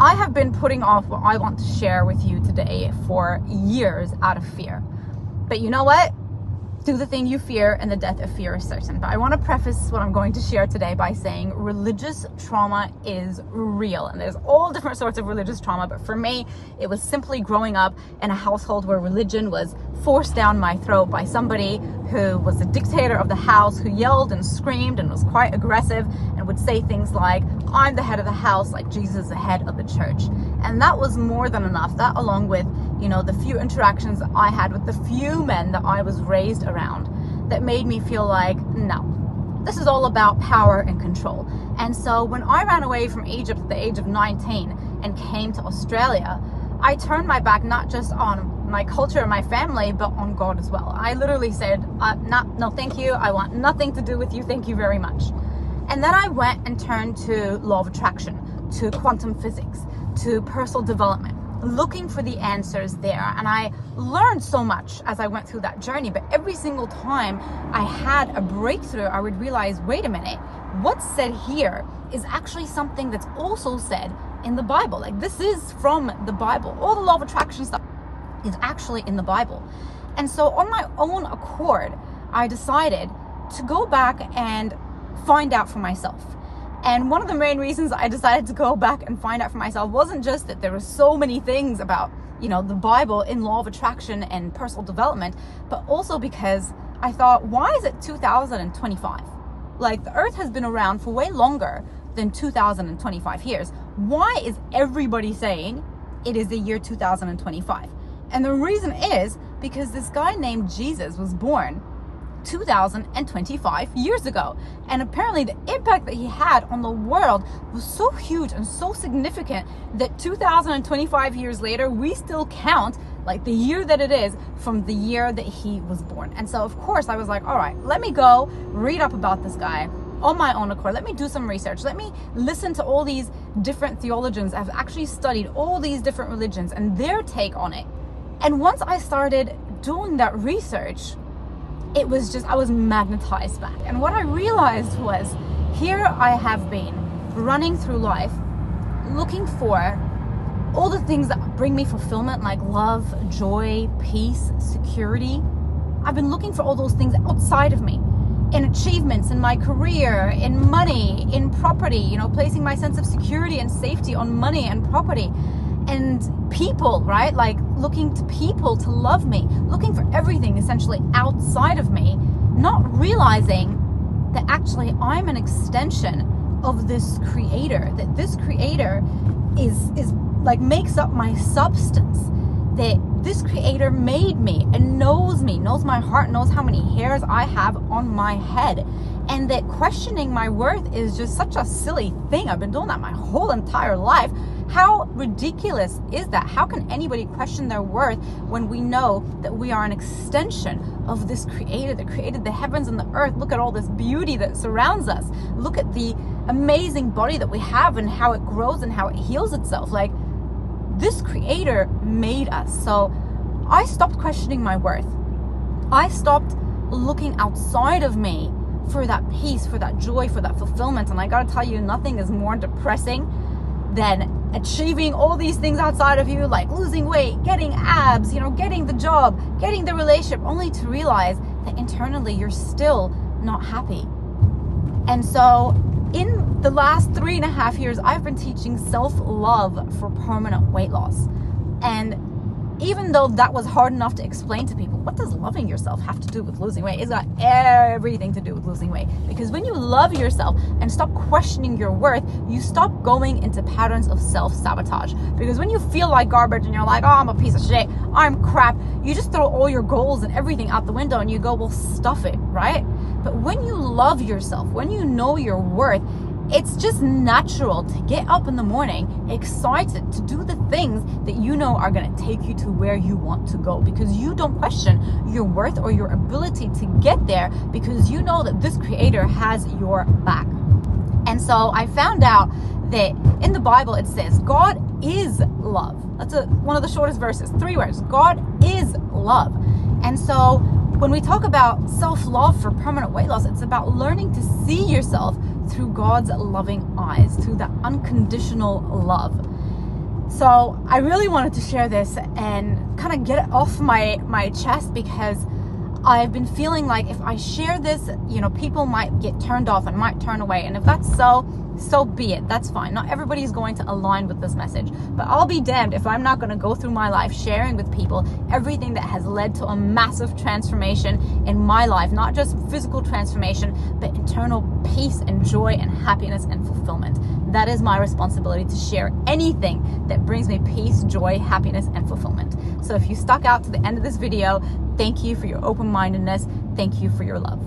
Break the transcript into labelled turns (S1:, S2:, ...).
S1: I have been putting off what I want to share with you today for years out of fear. But you know what? Do the thing you fear, and the death of fear is certain. But I want to preface what I'm going to share today by saying religious trauma is real. And there's all different sorts of religious trauma. But for me, it was simply growing up in a household where religion was forced down my throat by somebody who was the dictator of the house, who yelled and screamed and was quite aggressive and would say things like, I'm the head of the house, like Jesus is the head of the church. And that was more than enough. That, along with, you know, the few interactions that I had with the few men that I was raised around, that made me feel like, no, this is all about power and control. And so when I ran away from Egypt at the age of 19 and came to Australia, I turned my back not just on my culture and my family, but on God as well. I literally said, no, thank you. I want nothing to do with you. Thank you very much. And then I went and turned to law of attraction, to quantum physics, to personal development, looking for the answers there. And I learned so much as I went through that journey. But every single time I had a breakthrough, I would realize, wait a minute, what's said here is actually something that's also said in the Bible. Like, this is from the Bible. All the law of attraction stuff is actually in the Bible. And so on my own accord, I decided to go back and find out for myself. And one of the main reasons I decided to go back and find out for myself wasn't just that there were so many things about, you know, the Bible in law of attraction and personal development, but also because I thought, why is it 2025? Like, the earth has been around for way longer than 2025 years. Why is everybody saying it is the year 2025? And the reason is because this guy named Jesus was born 2025 years ago, and apparently the impact that he had on the world was so huge and so significant that 2025 years later we still count like the year that it is from the year that he was born. And so of course I was like, all right, let me go read up about this guy on my own accord. Let me do some research. Let me listen to all these different theologians. I've actually studied all these different religions and their take on it. And once I started doing that research, it was just, I was magnetized back. And what I realized was, here I have been running through life looking for all the things that bring me fulfillment, like love, joy, peace, security. I've been looking for all those things outside of me, in achievements, in my career, in money, in property, you know, placing my sense of security and safety on money and property. And people, right? Like, looking to people to love me, looking for everything essentially outside of me, not realizing that actually I'm an extension of this creator, that this creator is like makes up my substance, that this creator made me and knows me, knows my heart, knows how many hairs I have on my head. And that questioning my worth is just such a silly thing. I've been doing that my whole entire life. How ridiculous is that? How can anybody question their worth when we know that we are an extension of this creator that created the heavens and the earth? Look at all this beauty that surrounds us. Look at the amazing body that we have and how it grows and how it heals itself. Like, this creator made us. So I stopped questioning my worth. I stopped looking outside of me for that peace, for that joy, for that fulfillment. And I gotta tell you, nothing is more depressing than achieving all these things outside of you, like losing weight, getting abs, you know, getting the job, getting the relationship, only to realize that internally you're still not happy. And so in the last 3.5 years, I've been teaching self-love for permanent weight loss. And even though that was hard enough to explain to people, what does loving yourself have to do with losing weight? It's got everything to do with losing weight. Because when you love yourself and stop questioning your worth, you stop going into patterns of self-sabotage. Because when you feel like garbage and you're like, oh, I'm a piece of shit, I'm crap, you just throw all your goals and everything out the window and you go, well, stuff it, right? But when you love yourself, when you know your worth, it's just natural to get up in the morning excited to do the things that you know are going to take you to where you want to go, because you don't question your worth or your ability to get there, because you know that this creator has your back. And so I found out that in the Bible it says God is love. That's one of the shortest verses, 3 words. God is love. And so when we talk about self-love for permanent weight loss, it's about learning to see yourself through God's loving eyes, through that unconditional love. So I really wanted to share this and kind of get it off my chest, because I've been feeling like if I share this, you know, people might get turned off and might turn away. And if that's so be it. That's fine. Not everybody is going to align with this message, but I'll be damned if I'm not going to go through my life sharing with people everything that has led to a massive transformation in my life, not just physical transformation, but internal peace and joy and happiness and fulfillment. That is my responsibility, to share anything that brings me peace, joy, happiness, and fulfillment. So if you stuck out to the end of this video, thank you for your open-mindedness. Thank you for your love.